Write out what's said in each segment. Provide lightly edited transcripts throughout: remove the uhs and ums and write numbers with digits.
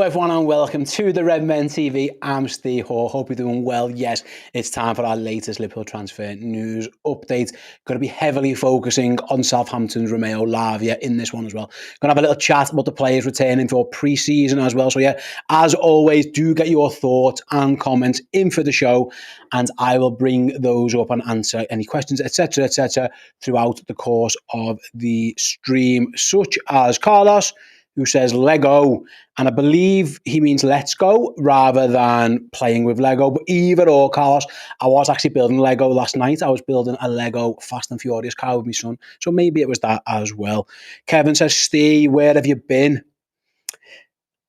Hello everyone and welcome to the Red Men TV. I'm Steve Hall. Hope you're doing well. Yes, it's time for our latest Liverpool transfer news update. Going to be heavily focusing on Southampton's Romeo Lavia in this one as well. Going to have a little chat about the players returning for pre-season as well. So yeah, as always, do get your thoughts and comments in for the show and I will bring those up and answer any questions, etc., throughout the course of the stream, such as Carlos, who says Lego, and I believe he means let's go rather than playing with Lego. But either or, Carlos, I was actually building Lego last night. I was building a Lego Fast and Furious car with my son, so maybe it was that as well. Kevin says, Steve, where have you been?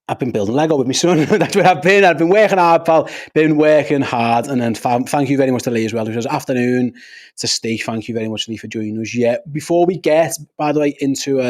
I've been building Lego with my son. That's where I've been. I've been working hard, pal. Been working hard. And then thank you very much to Lee as well, who says, afternoon to Steve. Thank you very much, Lee, for joining us. Yeah, before we get, by the way, into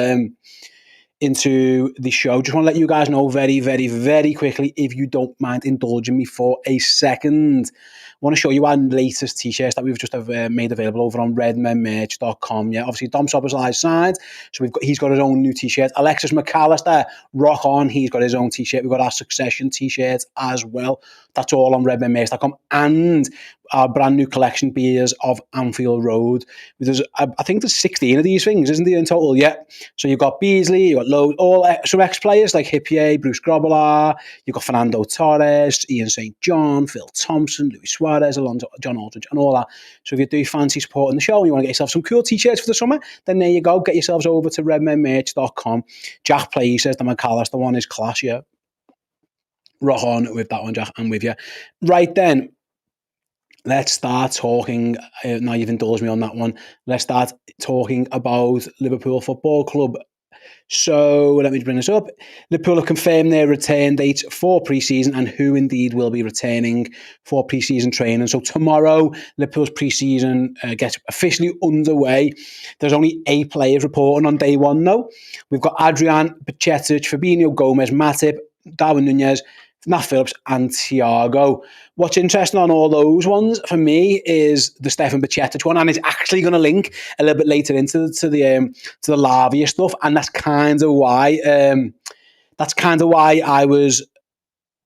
the show, just want to let you guys know very, very, very quickly, if you don't mind indulging me for a second. I want to show you our latest t-shirts that we've just made available over on redmenmerch.com. Yeah, obviously Dom Soboslai's signed, so he's got his own new t-shirt. Alexis McAllister, rock on, he's got his own t-shirt. We've got our Succession t-shirts as well. That's all on redmenmerch.com. And our brand new collection, Beers of Anfield Road. I think there's 16 of these things, isn't there, in total? Yeah. So you've got Beasley, you've got some ex-players like Hippier, Bruce Grobbelaar, you've got Fernando Torres, Ian St. John, Phil Thompson, Luis Suarez, Alonso, John Aldridge, and all that. So if you do fancy supporting the show and you want to get yourself some cool t-shirts for the summer, then there you go. Get yourselves over to redmenmerch.com. Jack Play says the McAllister one is class, yeah. Rock on with that one, Jack. I'm with you. Right then, let's start talking. Now you've indulged me on that one. Let's start talking about Liverpool Football Club. So let me bring this up. Liverpool have confirmed their return dates for pre-season and who indeed will be returning for pre-season training. So tomorrow, Liverpool's pre-season gets officially underway. There's only 8 players reporting on day one though. We've got Adrian, Bajcetic, Fabinho, Gomez, Matip, Darwin Nunez, Nat Phillips and Thiago. What's interesting on all those ones for me is the Stefan Bajcetic one, and it's actually going to link a little bit later into the Lavia stuff, and that's kind of why I was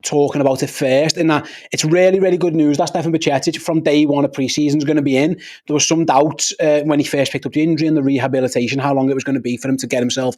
talking about it first, in that it's really, really good news that Stefan Bajcetic from day one of pre-season is going to be in. There was some doubt when he first picked up the injury and the rehabilitation, how long it was going to be for him to get himself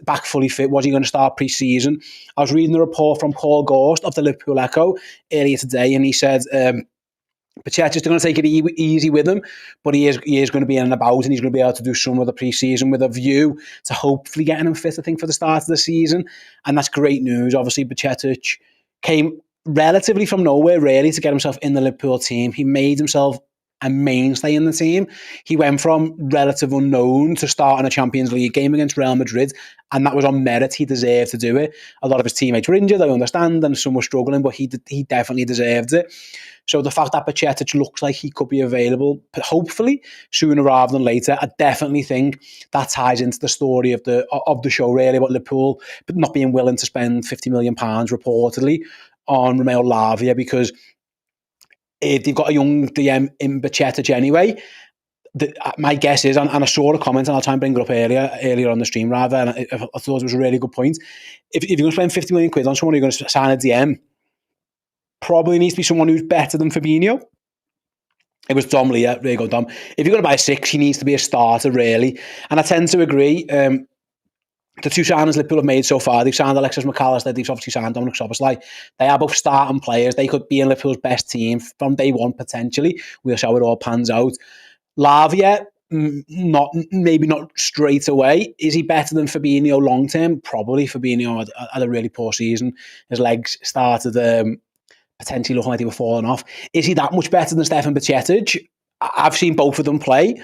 back fully fit. Was he going to start pre-season? I was reading the report from Paul Gorst of the Liverpool Echo earlier today, and he said Bajcetic's going to take it easy with him, but he is going to be in and about, and he's going to be able to do some of the pre-season with a view to hopefully getting him fit, I think, for the start of the season. And that's great news. Obviously, Bajcetic came relatively from nowhere, really, to get himself in the Liverpool team. He made himself a mainstay in the team. He went from relative unknown to starting a Champions League game against Real Madrid, and that was on merit. He deserved to do it. A lot of his teammates were injured, I understand, and some were struggling, but he definitely deserved it. So the fact that Bajcetic looks like he could be available, hopefully, sooner rather than later, I definitely think that ties into the story of the show, really, about Liverpool but not being willing to spend £50 million, reportedly, on Romeo Lavia, because if they've got a young DM in Bajcetic anyway, my guess is, and I saw a comment, and I'll try and bring it up earlier on the stream, rather, and I thought it was a really good point. If you're going to spend £50 million on someone, you're going to sign a DM, probably needs to be someone who's better than Fabinho. It was Dom Leah. There you go, Dom. If you're going to buy 6, he needs to be a starter, really. And I tend to agree. The 2 signings Liverpool have made so far, they've signed Alexis McAllister, they've obviously signed Dominic Szoboszlai. They are both starting players. They could be in Liverpool's best team from day one, potentially. We'll see how it all pans out. Lavia, maybe not straight away. Is he better than Fabinho long term? Probably. Fabinho had a really poor season. His legs started potentially looking like they were falling off. Is he that much better than Stefan Bajcetic? I've seen both of them play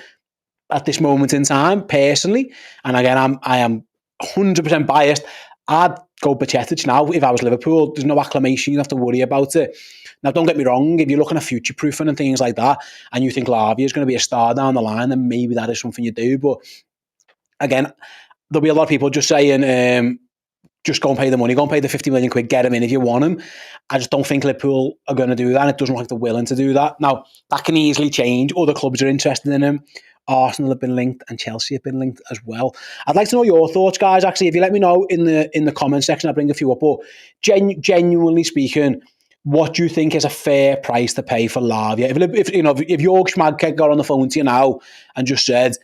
at this moment in time, personally. And again, I am 100% biased. I'd go Bajcetic now if I was Liverpool. There's no acclamation. You don't have to worry about it. Now, don't get me wrong. If you're looking at future-proofing and things like that, and you think Lavia is going to be a star down the line, then maybe that is something you do. But again, there'll be a lot of people just saying, just go and pay the money, go and pay the £50 million, get him in if you want him. I just don't think Liverpool are going to do that, and it doesn't look like they're willing to do that. Now, that can easily change. Other clubs are interested in him. Arsenal have been linked and Chelsea have been linked as well. I'd like to know your thoughts, guys. Actually, if you let me know in the comment section, I'll bring a few up. But genuinely speaking, what do you think is a fair price to pay for Lavia? If Jorg Schmadtke got on the phone to you now and just said,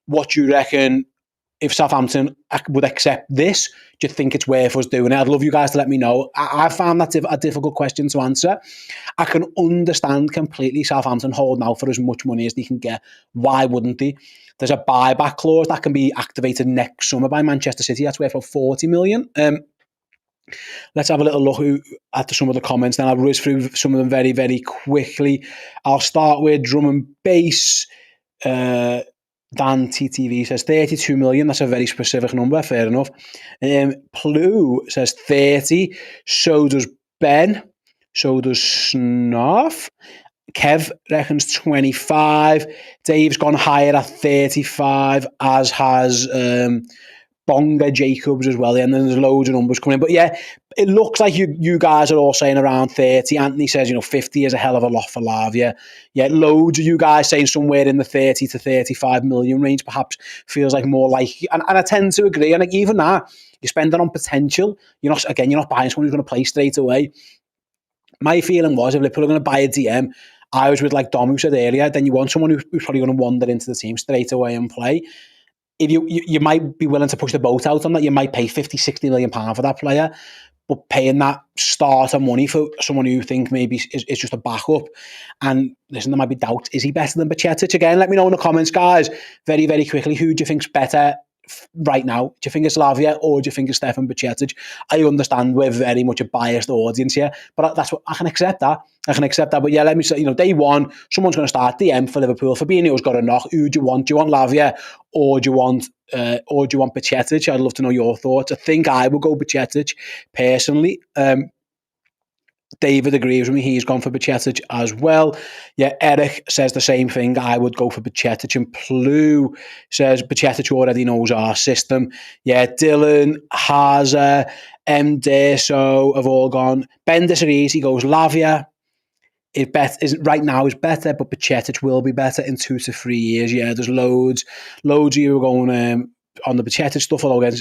what do you reckon? If Southampton would accept this, do you think it's worth us doing it? I'd love you guys to let me know. I found that a difficult question to answer. I can understand completely Southampton holding out for as much money as they can get. Why wouldn't they? There's a buyback clause that can be activated next summer by Manchester City. That's worth about 40 million. Let's have a little look at some of the comments. Then I'll whiz through some of them very, very quickly. I'll start with drum and bass. Dan TTV says 32 million. That's a very specific number. Fair enough. Plu says 30. So does Ben. So does Snarf. Kev reckons 25. Dave's gone higher at 35, as has Bonga Jacobs as well. And then there's loads of numbers coming in. But yeah, it looks like you guys are all saying around 30. Anthony says, 50 is a hell of a lot for Lavia. Yeah, loads of you guys saying somewhere in the 30 to 35 million range perhaps feels like more likely. And I tend to agree. And even that, you're spending on potential. You're not buying someone who's going to play straight away. My feeling was if Liverpool are going to buy a DM, I was with like Dom, who said earlier, then you want someone who's probably going to wander into the team straight away and play. If you might be willing to push the boat out on that, you might pay 50, 60 million pounds for that player, but paying that starter money for someone who you think maybe is just a backup. And listen, there might be doubt. Is he better than Bajcetic? Again, let me know in the comments, guys, very, very quickly. Who do you think's better right now? Do you think it's Lavia or do you think it's Stefan Bajcetic? I understand we're very much a biased audience here, but that's what I can accept that. But yeah, let me say, day one, someone's going to start DM for Liverpool. Fabinho's got a knock. Who do you want? Do you want Lavia or do you want Bajcetic? I'd love to know your thoughts. I think I would go Bajcetic personally. David agrees with me. He's gone for Bajcetic as well. Yeah, Eric says the same thing. I would go for Bajcetic. And Plu says Bajcetic already knows our system. Yeah, Dylan, Haza, Deso have all gone. Ben disagrees. He goes Lavia. Right now is better, but Bajcetic will be better in 2 to 3 years. Yeah, there's loads of you going on the Bajcetic stuff. Although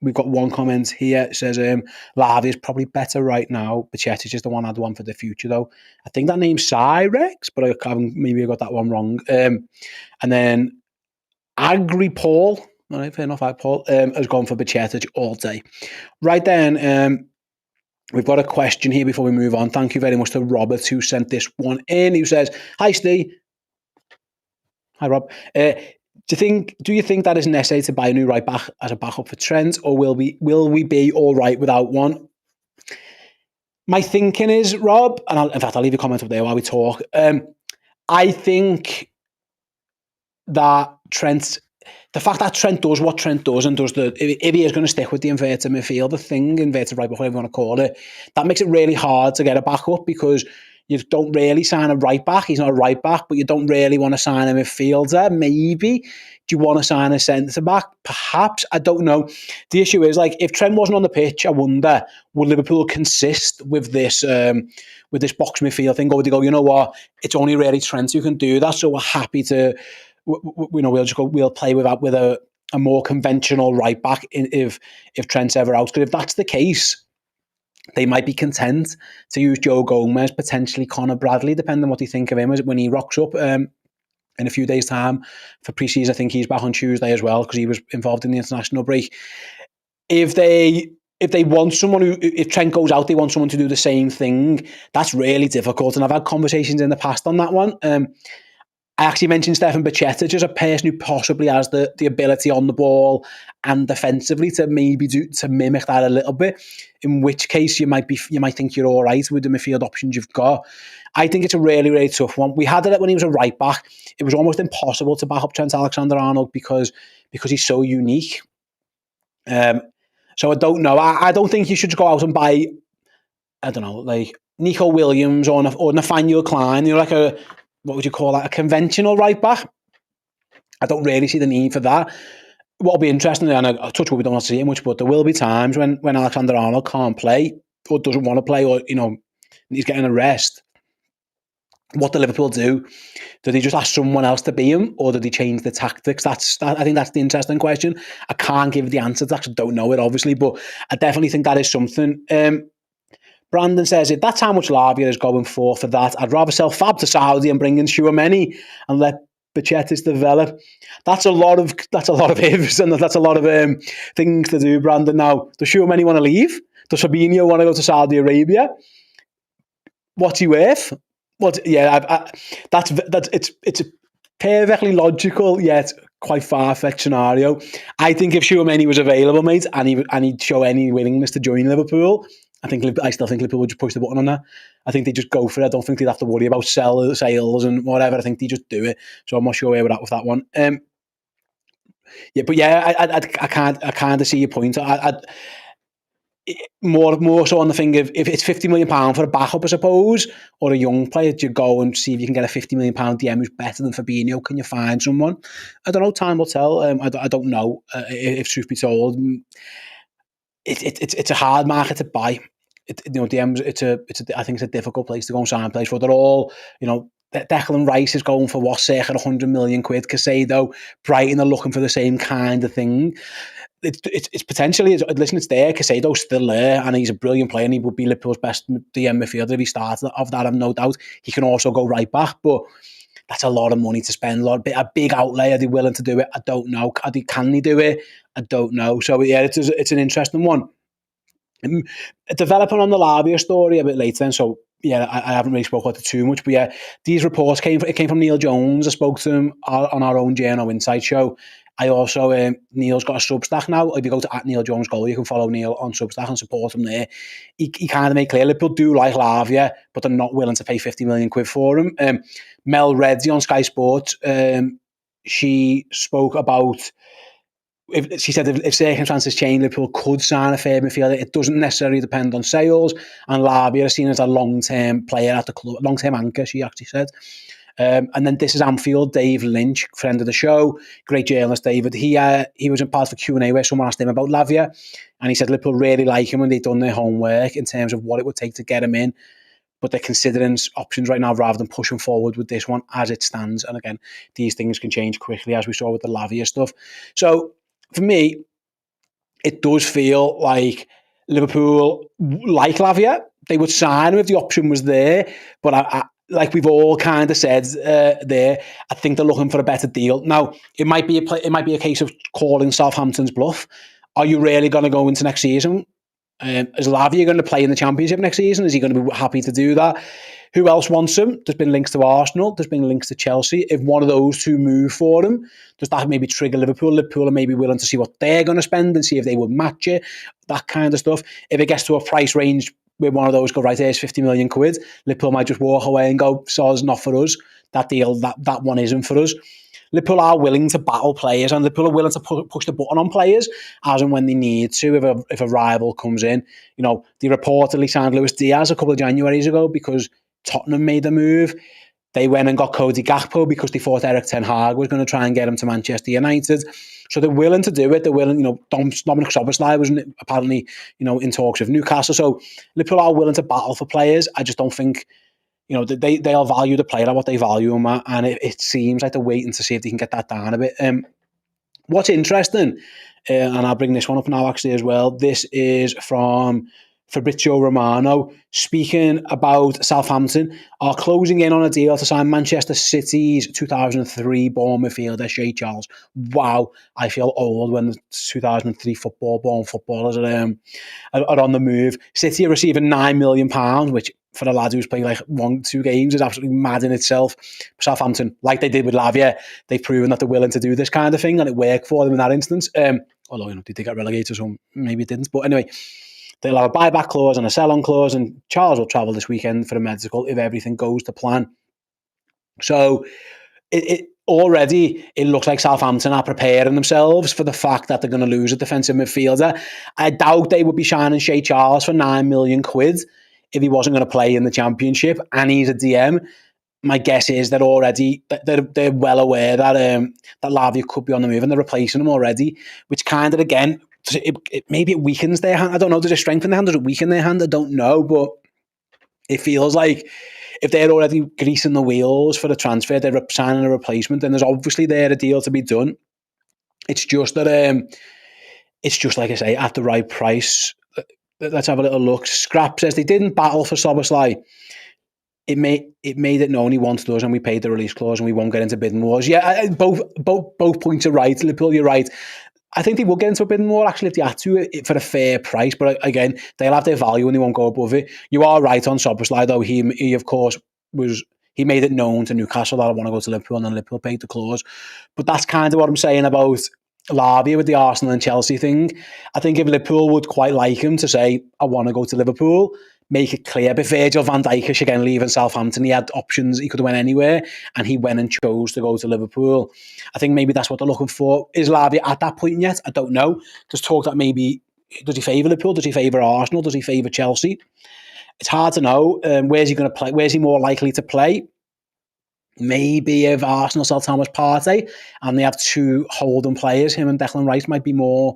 we've got one comment here. It says Lavia is probably better right now. Bajcetic is the one I'd want for the future, though. I think that name's Cyrex, but maybe I got that one wrong. And then Agri Paul, all right, fair enough, Paul, has gone for Bajcetic all day. Right then, we've got a question here before we move on. Thank you very much to Robert who sent this one in. Who says, "Hi, Steve." Hi, Rob. Do you think that is necessary to buy a new right back as a backup for Trent, or will we be all right without one? My thinking is, Rob, and in fact, I'll leave a comment up there while we talk. I think that the fact that Trent does what Trent does and does if he is going to stick with the inverted midfield, inverted right back, whatever you want to call it, that makes it really hard to get a backup because you don't really sign a right back. He's not a right back, but you don't really want to sign a midfielder. Maybe. Do you want to sign a centre back? Perhaps. I don't know. The issue is, if Trent wasn't on the pitch, I wonder, would Liverpool consist with this box midfield thing? Or would they go, you know what, it's only really Trent who can do that, so we're happy to, we'll play with a more conventional right back if Trent's ever out. Because if that's the case, they might be content to use Joe Gomez, potentially Connor Bradley, depending on what they think of him when he rocks up in a few days' time for pre-season. I think he's back on Tuesday as well because he was involved in the international break. If they want someone if Trent goes out, they want someone to do the same thing. That's really difficult. And I've had conversations in the past on that one. I actually mentioned Stefan Bajcetic as a person who possibly has the ability on the ball and defensively to maybe to mimic that a little bit. In which case, you might think you're all right with the midfield options you've got. I think it's a really, really tough one. We had it when he was a right back. It was almost impossible to back up Trent Alexander-Arnold because he's so unique. So I don't know. I don't think you should go out and buy, I don't know, like Nico Williams or Nathaniel Klein. What would you call that? A conventional right back? I don't really see the need for that. What'll be interesting, and I touch wood, we don't want to see it much, but there will be times when Alexander-Arnold can't play or doesn't want to play, or he's getting a rest. What do Liverpool do? Do they just ask someone else to be him, or do they change the tactics? I think that's the interesting question. I can't give the answer to that. I don't know it, obviously, but I definitely think that is something. Brandon says, if that's how much Lavia is going for that, I'd rather sell Fab to Saudi and bring in Chouameni and let Bachetis develop. That's a lot of ifs, and that's a lot of things to do, Brandon. Now, does Chouameni want to leave? Does Fabinho want to go to Saudi Arabia? What's he worth? That's it's a perfectly logical yet quite far-fetched scenario. I think if Chouameni was available, mate, and he'd show any willingness to join Liverpool, I still think Liverpool would just push the button on that. I think they just go for it. I don't think they'd have to worry about sales and whatever. I think they just do it. So I'm not sure where we're at with that one. I can't see your point. More so on the thing of if it's £50 million for a backup, I suppose, or a young player, do you go and see if you can get a £50 million DM who's better than Fabinho? Can you find someone? I don't know. Time will tell. I don't know if truth be told. It's a hard market to buy. DMs. I think it's a difficult place to go and sign players for. They're all, Declan Rice is going for circa £100 million. Casado, Brighton are looking for the same kind of thing. It's potentially, listen, it's there. Casado's still there, and he's a brilliant player, and he would be Liverpool's best DM midfielder if he started. Of that, I've no doubt. He can also go right back, but that's a lot of money to spend. A big outlay. Are they willing to do it? I don't know. Can they do it? I don't know. So yeah, it's an interesting one. Developing on the Lavia story a bit later, then. So yeah, I haven't really spoken about it too much, but yeah, these reports came from Neil Jones. I spoke to him on our own Journo Insight show. I also, Neil's got a Substack now. If you go to @NeilJonesGoal, you can follow Neil on Substack and support him there. He kind of made clear Liverpool do like Lavia, but they're not willing to pay £50 million for him. Mel Reddy on Sky Sports, she spoke about, she said if circumstances change, Liverpool could sign a third midfielder. It doesn't necessarily depend on sales, and Lavia is seen as a long-term player at the club, long-term anchor, she actually said. And then This Is Anfield, Dave Lynch, friend of the show, great journalist David. He was in part of a Q&A where someone asked him about Lavia, and he said Liverpool really like him and they've done their homework in terms of what it would take to get him in, but they're considering options right now rather than pushing forward with this one as it stands. And again, these things can change quickly, as we saw with the Lavia stuff. So for me, it does feel like Liverpool like Lavia. They would sign him if the option was there, but I like we've all kind of said there, I think they're looking for a better deal. Now, it might be a case of calling Southampton's bluff. Are you really going to go into next season? Is Lavia going to play in the Championship next season? Is he going to be happy to do that? Who else wants him? There's been links to Arsenal. There's been links to Chelsea. If one of those two move for him, does that maybe trigger Liverpool? Liverpool are maybe willing to see what they're going to spend and see if they would match it. That kind of stuff. If it gets to a price range where one of those go, right, here's £50 million, Liverpool might just walk away and go, so it's not for us. That deal, that one isn't for us. Liverpool are willing to battle players, and Liverpool are willing to push the button on players as and when they need to. If a rival comes in, they reportedly signed Luis Diaz a couple of Januaries ago because Tottenham made the move. They went and got Cody Gakpo because they thought Erik ten Hag was going to try and get him to Manchester United. So they're willing to do it. They're willing, Dominic Szoboszlai was apparently, in talks with Newcastle. So Liverpool are willing to battle for players. I just don't think, they'll value the player at what they value him at. And it seems like they're waiting to see if they can get that down a bit. What's interesting, and I'll bring this one up now actually as well. This is from Fabrizio Romano speaking about Southampton are closing in on a deal to sign Manchester City's 2003 born midfielder Shea Charles. Wow, I feel old when the 2003 born footballers are on the move. City are receiving £9 million, which for a lad who's playing like 1-2 games is absolutely mad in itself. Southampton, like they did with Lavia, they've proven that they're willing to do this kind of thing, and it worked for them in that instance. Although they did get relegated, so maybe it didn't. But anyway, they'll have a buyback clause and a sell-on clause, and Charles will travel this weekend for a medical if everything goes to plan. So it already looks like Southampton are preparing themselves for the fact that they're going to lose a defensive midfielder. I doubt they would be signing Shea Charles for £9 million if he wasn't going to play in the Championship, and he's a DM. My guess is they're well aware that Lavia could be on the move, and they're replacing him already, which kind of, again, maybe it weakens their hand. I don't know. Does it strengthen their hand? Does it weaken their hand? I don't know. But it feels like if they're already greasing the wheels for the transfer, they're signing a replacement, then there's obviously there a deal to be done. It's just that it's just like I say, at the right price. Let's have a little look. Scrap says they didn't battle for Szoboszlai. It made it known he wanted us, and we paid the release clause, and we won't get into bidding wars. Yeah, both points are right. Liverpool, you're right. I think they will get into a bidding war actually if they had to for a fair price. But again, they'll have their value and they won't go above it. You are right on Szoboszlai though. He of course he made it known to Newcastle that I want to go to Liverpool, and then Liverpool paid the clause. But that's kind of what I'm saying about Lavia with the Arsenal and Chelsea thing. I think if Liverpool would quite like him to say, I want to go to Liverpool, make it clear. But Virgil van Dijk is again leaving Southampton. He had options. He could have went anywhere, and he went and chose to go to Liverpool. I think maybe that's what they're looking for. Is Lavia at that point yet? I don't know. There's talk that maybe, does he favour Liverpool? Does he favour Arsenal? Does he favour Chelsea? It's hard to know. Where's he going to play? Where's he more likely to play? Maybe if Arsenal sell Thomas Partey and they have two holding players, him and Declan Rice might be more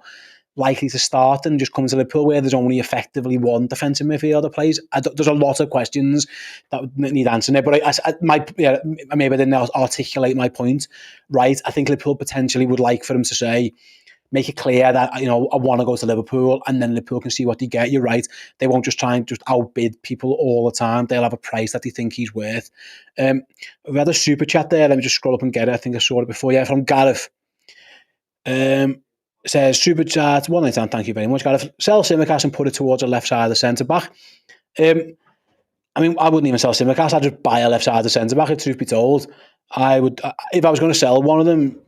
likely to start than just come to Liverpool where there's only effectively one defensive midfielder plays. There's a lot of questions that need answering there, but maybe I didn't articulate my point right. I think Liverpool potentially would like for him to say, make it clear that, I want to go to Liverpool, and then Liverpool can see what they get. You're right. They won't just try and just outbid people all the time. They'll have a price that they think he's worth. We had a super chat there. Let me just scroll up and get it. I think I saw it before. Yeah, from Gareth. Says, super chat, 199, thank you very much, Gareth. Sell Tsimikas and put it towards the left side of the centre-back. I wouldn't even sell Tsimikas. I'd just buy a left side of the centre-back, truth be told. I would, if I was going to sell one of them,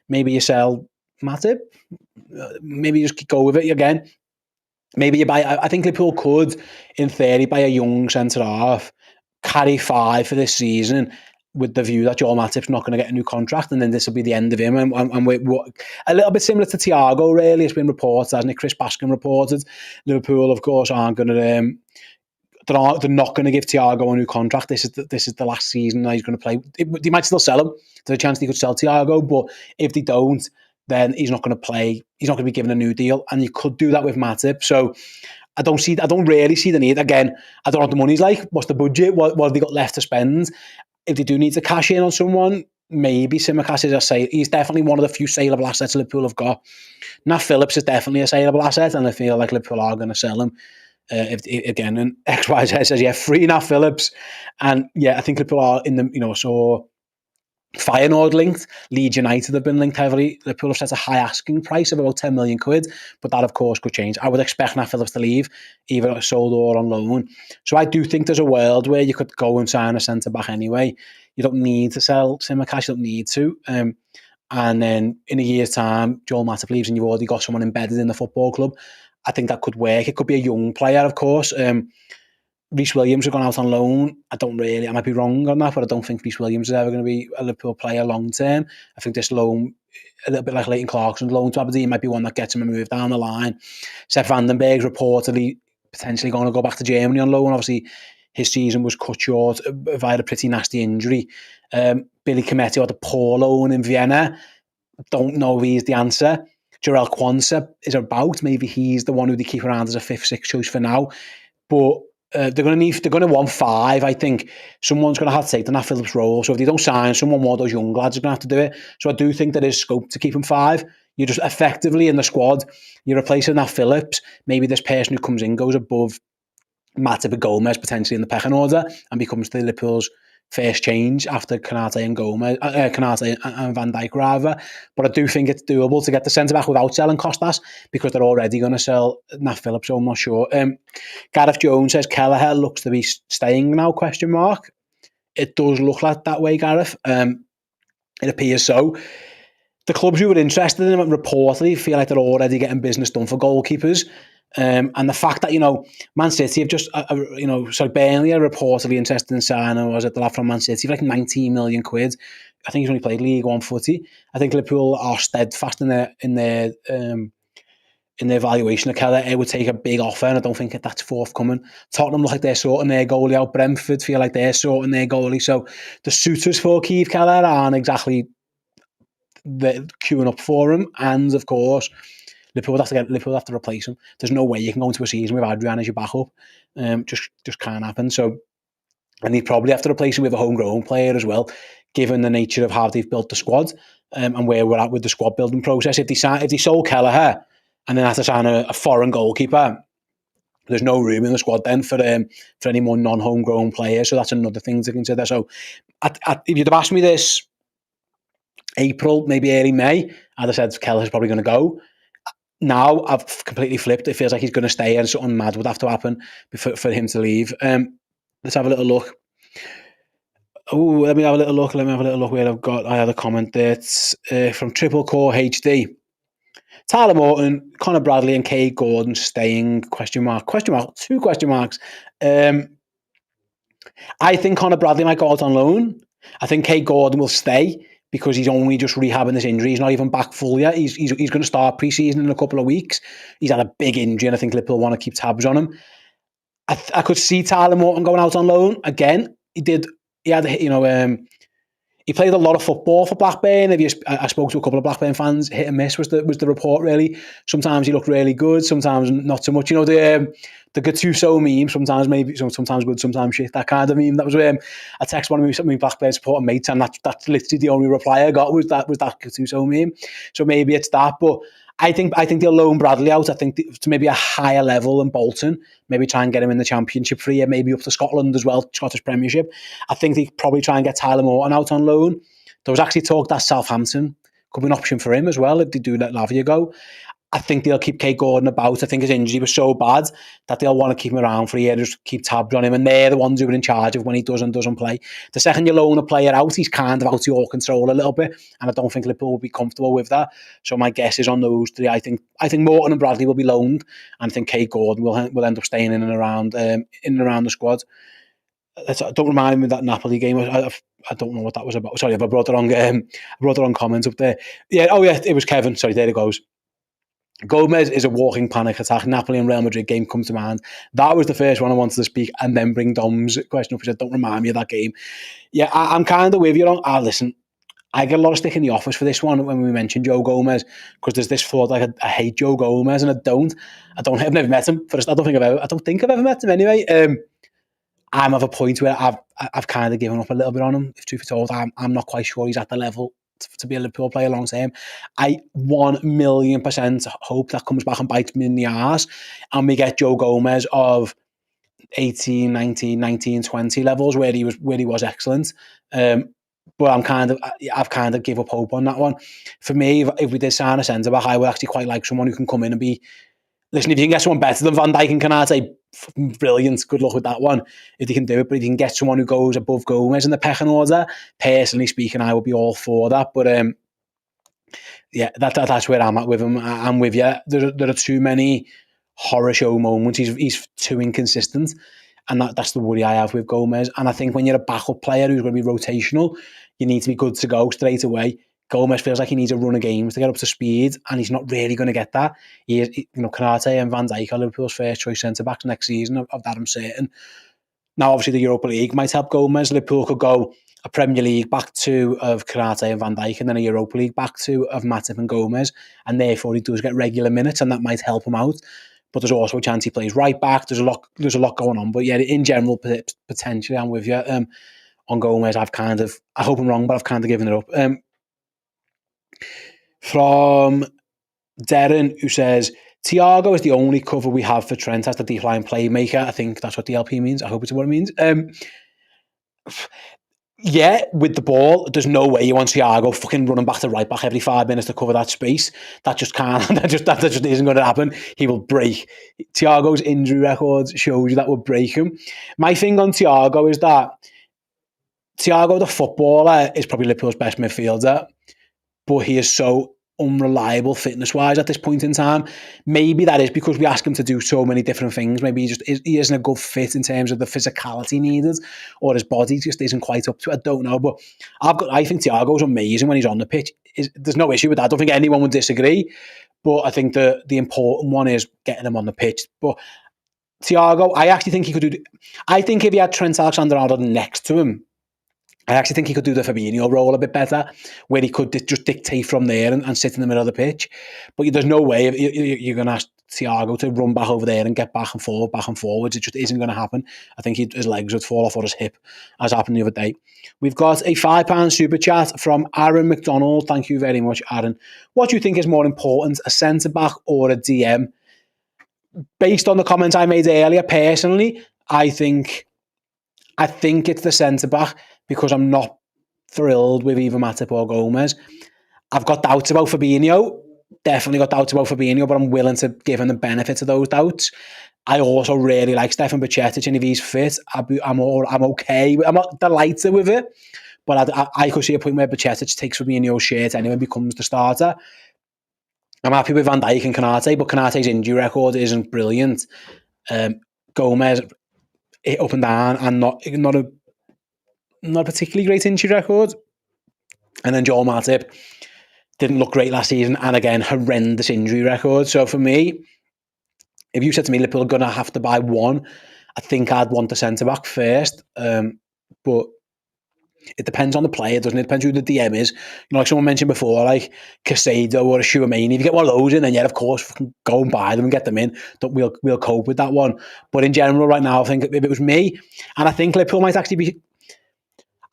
maybe you sell Matip. Maybe you just go with it again. Maybe you buy, I think Liverpool could, in theory, buy a young centre-half, carry 5 for this season, with the view that Joel Matip's not going to get a new contract, and then this will be the end of him. And we're a little bit similar to Thiago, really. It's been reported, hasn't it? Chris Baskin reported. Liverpool, of course, aren't going to... They're not going to give Thiago a new contract. This is the last season that he's going to play. They might still sell him. There's a chance they could sell Thiago, but if they don't, then he's not going to play. He's not going to be given a new deal, and you could do that with Matip. So I don't really see the need. Again, I don't know what the money's like. What's the budget? What have they got left to spend? If they do need to cash in on someone, maybe Tsimikas is a sale. He's definitely one of the few saleable assets Liverpool have got. Nat Phillips is definitely a saleable asset, and I feel like Liverpool are going to sell him. Again, and XYZ says, yeah, free Nat Phillips. And yeah, I think Liverpool are in the, so Feyenoord linked, Leeds United have been linked heavily. Liverpool have set a high asking price of about 10 million quid, but that of course could change. I would expect Nat Phillips to leave, either sold or on loan. So I do think there's a world where you could go and sign a centre-back anyway. You don't need to sell Tsimikas, you don't need to. And then in a year's time, Joel Matip leaves and you've already got someone embedded in the football club. I think that could work. It could be a young player, of course. Reece Williams have gone out on loan. I might be wrong on that, but I don't think Reece Williams is ever going to be a Liverpool player long term. I think this loan, a little bit like Leighton Clarkson's loan to Aberdeen, might be one that gets him a move down the line. Seth Vandenberg's reportedly potentially going to go back to Germany on loan. Obviously, his season was cut short via a pretty nasty injury. Billy Cometti had a poor loan in Vienna. Don't know if he's the answer. Jarell Quansah is about. Maybe he's the one who they keep around as a 5th, 6th choice for now. But they're going to want 5. I think someone's going to have to take the Nat Phillips role. So if they don't sign someone, one of those young lads are going to have to do it. So I do think there is scope to keep him 5. You're just effectively in the squad. You're replacing Nat Phillips. Maybe this person who comes in goes above Matip and Gomez potentially in the pecking order and becomes the Liverpool's first change after Konate and Konate and Van Dijk rather. But I do think it's doable to get the centre back without selling Costas because they're already going to sell Nat Phillips, so I'm not sure. Gareth Jones says Kelleher looks to be staying now, question mark. It does look like that way, Gareth. It appears so. The clubs who were interested in him reportedly feel like they're already getting business done for goalkeepers. And the fact that, Man City have just, Burnley are reportedly interested in signing, was it the lad from Man City, for like 19 million quid. I think he's only played League One footy. I think Liverpool are steadfast in their valuation of Keller. It would take a big offer, and I don't think that's forthcoming. Tottenham look like they're sorting their goalie out. Brentford feel like they're sorting their goalie. So the suitors for Keith Keller aren't exactly queuing up for him. And of course, Liverpool have to replace him. There's no way you can go into a season with Adrian as your backup. Just can't happen. So and he'd probably have to replace him with a homegrown player as well, given the nature of how they've built the squad and where we're at with the squad building process. If they sold Kelleher and then had to sign a foreign goalkeeper, there's no room in the squad then for any more non-homegrown players. So that's another thing to consider. So if you'd have asked me this April, maybe early May, I'd have said Kelleher's probably going to go. Now I've completely flipped. It feels like he's going to stay, and something mad would have to happen for him to leave. Let's have a little look. Oh, let me have a little look. Where I had a comment there. It's from Triple Core HD. Tyler Morton, Connor Bradley, and Cade Gordon staying? Question mark. 2 question marks. I think Connor Bradley might go out on loan. I think Cade Gordon will stay because he's only just rehabbing this injury. He's not even back full yet. He's going to start pre-season in a couple of weeks. He's had a big injury, and I think Liverpool want to keep tabs on him. I could see Tyler Morton going out on loan again. He played a lot of football for Blackburn. I spoke to a couple of Blackburn fans. Hit and miss was the report, really. Sometimes he looked really good, sometimes not so much. The Gattuso meme, sometimes good, sometimes shit. That kind of meme. That was I texted one of my Blackburn supporting mates, and that's literally the only reply I got was that Gattuso meme. So maybe it's that, but I think they'll loan Bradley out. I think to maybe a higher level than Bolton. Maybe try and get him in the Championship for a year, maybe up to Scotland as well, Scottish Premiership. I think they probably try and get Tyler Morton out on loan. There was actually talk that Southampton could be an option for him as well if they do let Lavia go. I think they'll keep Cade Gordon about. I think his injury was so bad that they'll want to keep him around for a year, just keep tabs on him, and they're the ones who are in charge of when he does and doesn't play. The second you loan a player out, he's kind of out of your control a little bit, and I don't think Liverpool will be comfortable with that. So my guess is on those 3. I think Morton and Bradley will be loaned, and I think Cade Gordon will end up staying in and around the squad. Don't remind me of that Napoli game. I don't know what that was about. Sorry if I brought the wrong comments up there. Yeah, it was Kevin. Sorry, there it goes. Gomez is a walking panic attack. Napoli and Real Madrid game comes to mind. That was the first one I wanted to speak, and then bring Dom's question up. He said, don't remind me of that game. Yeah, I'm kind of with you on. Listen, I get a lot of stick in the office for this one when we mentioned Joe Gomez, because there's this thought like I hate Joe Gomez, and I've never met him. I don't think I've ever met him anyway. I'm at a point where I've kind of given up a little bit on him. If truth be told, I'm not quite sure he's at the level to be a Liverpool player long term. I 1,000,000% hope that comes back and bites me in the arse, and we get Joe Gomez of 18, 19, 20 levels where he was excellent. But I've kind of give up hope on that one. For me, if we did sign a centre back, I would actually quite like someone who can come in and be. Listen, if you can get someone better than Van Dijk and Canate, brilliant. Good luck with that one if you can do it. But if you can get someone who goes above Gomez in the pecking order, personally speaking, I would be all for that. But that's where I'm at with him. I'm with you. There are too many horror show moments. He's too inconsistent, and that's the worry I have with Gomez. And I think when you're a backup player who's going to be rotational, you need to be good to go straight away. Gomez feels like he needs a run of games to get up to speed, and he's not really going to get that. Canate and Van Dijk are Liverpool's first choice centre-backs next season, of that I'm certain. Now, obviously, the Europa League might help Gomez. Liverpool could go a Premier League back two of Canate and Van Dijk, and then a Europa League back two of Matip and Gomez, and therefore he does get regular minutes, and that might help him out. But there's also a chance he plays right back. There's a lot going on. But yeah, in general, potentially, I'm with you on Gomez. I hope I'm wrong, but I've kind of given it up. From Darren, who says, Thiago is the only cover we have for Trent as the deep line playmaker. I think that's what DLP means. I hope it's what it means. Yeah, with the ball, there's no way you want Thiago fucking running back to right back every 5 minutes to cover that space. That just can't. That just isn't going to happen. He will break. Thiago's injury record shows you that will break him. My thing on Thiago is that Thiago, the footballer, is probably Liverpool's best midfielder, but he is so unreliable fitness-wise at this point in time. Maybe that is because we ask him to do so many different things. Maybe he isn't a good fit in terms of the physicality needed, or his body just isn't quite up to it. I don't know, but I think Thiago's amazing when he's on the pitch. There's no issue with that. I don't think anyone would disagree, but I think the important one is getting him on the pitch. But Thiago, I actually think he could do. I think if he had Trent Alexander-Arnold next to him, I actually think he could do the Fabinho role a bit better, where he could just dictate from there and sit in the middle of the pitch. But there's no way you're going to ask Thiago to run back over there and get back and forwards. It just isn't going to happen. I think his legs would fall off or his hip, as happened the other day. We've got a £5 super chat from Aaron McDonald. Thank you very much, Aaron. What do you think is more important, a centre-back or a DM? Based on the comments I made earlier, personally, I think it's the centre-back, because I'm not thrilled with either Matip or Gomez. I've got doubts about Fabinho. Definitely got doubts about Fabinho, but I'm willing to give him the benefit of those doubts. I also really like Stefan Bajcetic, and if he's fit, I'm okay. I'm not delighted with it, but I could see a point where Bajcetic takes Fabinho's shirt anyway and becomes the starter. I'm happy with Van Dijk and Konate, but Konate's injury record isn't brilliant. Gomez, up and down, and not a particularly great injury record. And then Joel Matip didn't look great last season, and again, horrendous injury record. So for me, if you said to me Liverpool are going to have to buy one, I think I'd want the centre-back first. But it depends on the player, doesn't it? It depends who the DM is. Like someone mentioned before, like Casado or a Chouameni. If you get one of those in, then yeah, of course, go and buy them and get them in. We'll cope with that one. But in general, right now, I think if it was me, and I think Liverpool might actually be...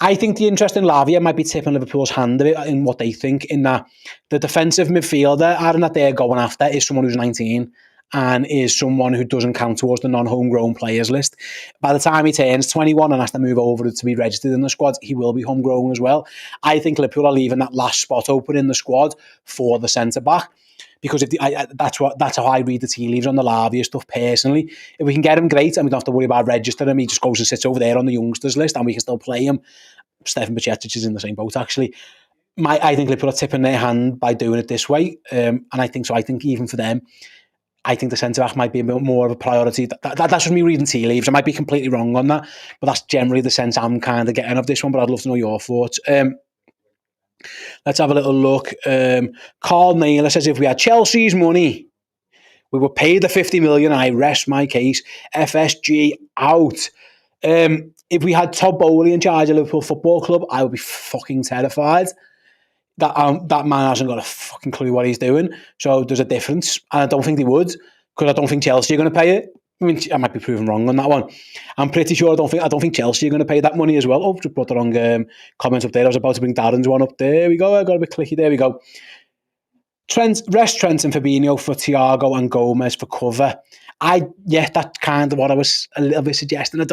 I think the interest in Lavia might be tipping Liverpool's hand a bit in what they think, in that the defensive midfielder, Aaron, that they're going after is someone who's 19 and is someone who doesn't count towards the non-homegrown players list. By the time he turns 21 and has to move over to be registered in the squad, he will be homegrown as well. I think Liverpool are leaving that last spot open in the squad for the centre-back, because that's how I read the tea leaves on the Lavia stuff personally. If we can get him, great, and we don't have to worry about registering him. He just goes and sits over there on the youngsters list and we can still play him. Stefan Bajcetic is in the same boat, actually. I think Liverpool are tipping their hand by doing it this way, and I think even for them, I think the centre-back might be a bit more of a priority. That's just me reading tea leaves. I might be completely wrong on that, but that's generally the sense I'm kind of getting of this one, but I'd love to know your thoughts. Let's have a little look. Carl Naylor says, if we had Chelsea's money, we were paid the 50 million. I rest my case. FSG out. If we had Todd Bowley in charge of Liverpool Football Club, I would be fucking terrified. That man hasn't got a fucking clue what he's doing. So there's a difference. And I don't think they would, because I don't think Chelsea are going to pay it. I mean, I might be proven wrong on that one. I'm pretty sure I don't think Chelsea are going to pay that money as well. Oh, just brought the wrong comments up there. I was about to bring Darren's one up. There we go. I got a bit clicky. There we go. Rest Trent and Fabinho for Thiago and Gomez for cover. That's kind of what I was a little bit suggesting. My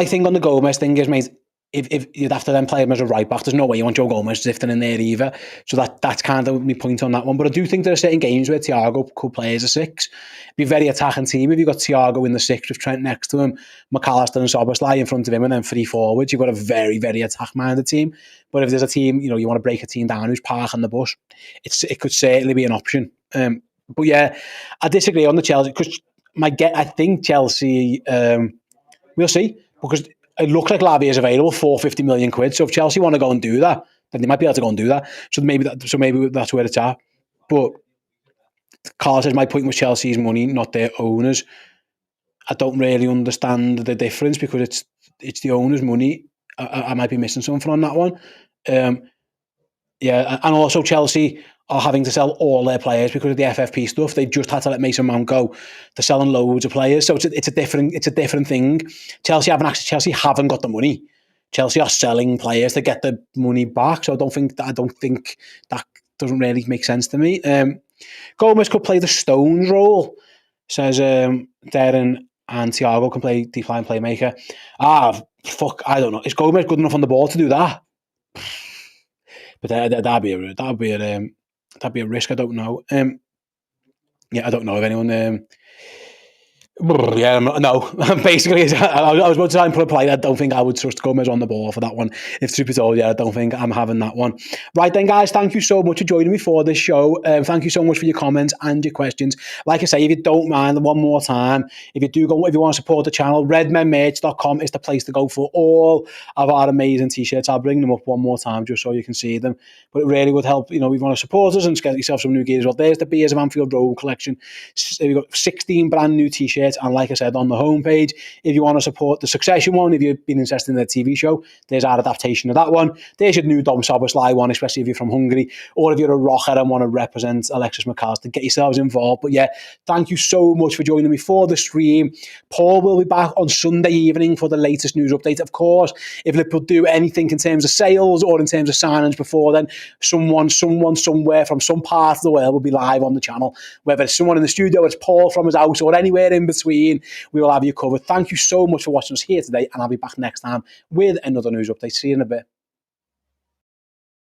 thing on the Gomez thing is, mate, if you'd have to then play him as a right back, there's no way you want Joe Gomez sifting in there either. So that's kind of my point on that one. But I do think there are certain games where Thiago could play as a six. Be a very attacking team. If you've got Thiago in the six with Trent next to him, McAllister and Szoboszlai in front of him, and then three forwards, you've got a very, very attack-minded team. But if there's a team, you want to break a team down who's parking the bus, it could certainly be an option. But yeah, I disagree on the Chelsea, because I think Chelsea, we'll see, because it looks like Lavia is available for 50 million quid. So if Chelsea want to go and do that, then they might be able to go and do that. So maybe that's where it's at. But Carl says my point was Chelsea's money, not their owners. I don't really understand the difference, because it's the owners' money. I might be missing something on that one. And also Chelsea are having to sell all their players because of the FFP stuff. They just had to let Mason Mount go. They're selling loads of players, so it's a different thing. Chelsea haven't got the money. Chelsea are selling players to get the money back. So I don't think that doesn't really make sense to me. Gomez could play the Stones role, says Darren, and Thiago can play deep line playmaker. I don't know. Is Gomez good enough on the ball to do that? But that'd be a risk. I don't know. I don't know if anyone. No. Basically, I was about to try and put a play. I don't think I would trust Gomez on the ball for that one. If truth be told, I don't think I'm having that one. Right then, guys, thank you so much for joining me for this show. Thank you so much for your comments and your questions. Like I say, if you don't mind, one more time, if you want to support the channel, redmenmerch.com is the place to go for all of our amazing t-shirts. I'll bring them up one more time just so you can see them. But it really would help, if you want to support us and get yourself some new gear as well. There's the Beers of Anfield Road collection. We've got 16 brand new t-shirts adverts. And like I said, on the homepage, if you want to support the Succession one, if you've been interested in the TV show, there's our adaptation of that one. There's your new Dom Soboslai one, especially if you're from Hungary, or if you're a rocker and want to represent Alexis McAllister, get yourselves involved. But yeah, thank you so much for joining me for the stream. Paul will be back on Sunday evening for the latest news update. Of course, if Liverpool do anything in terms of sales or in terms of signings before then, someone somewhere from some part of the world will be live on the channel. Whether it's someone in the studio, it's Paul from his house, or anywhere in between, we will have you covered. Thank you so much for watching us here today, and I'll be back next time with another news update. See you in a bit.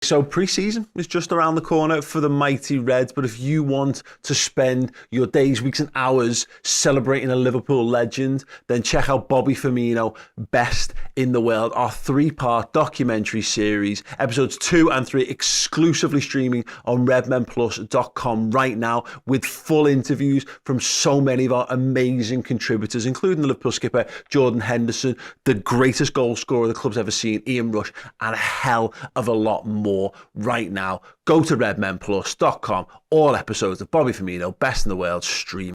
So pre-season is just around the corner for the mighty Reds, but if you want to spend your days, weeks and hours celebrating a Liverpool legend, then check out Bobby Firmino, Best in the World, our 3-part documentary series, episodes 2 and 3 exclusively streaming on redmenplus.com right now, with full interviews from so many of our amazing contributors, including the Liverpool skipper Jordan Henderson, the greatest goal scorer the club's ever seen, Ian Rush, and a hell of a lot more. Right now, go to redmenplus.com. All episodes of Bobby Firmino, Best in the World, stream.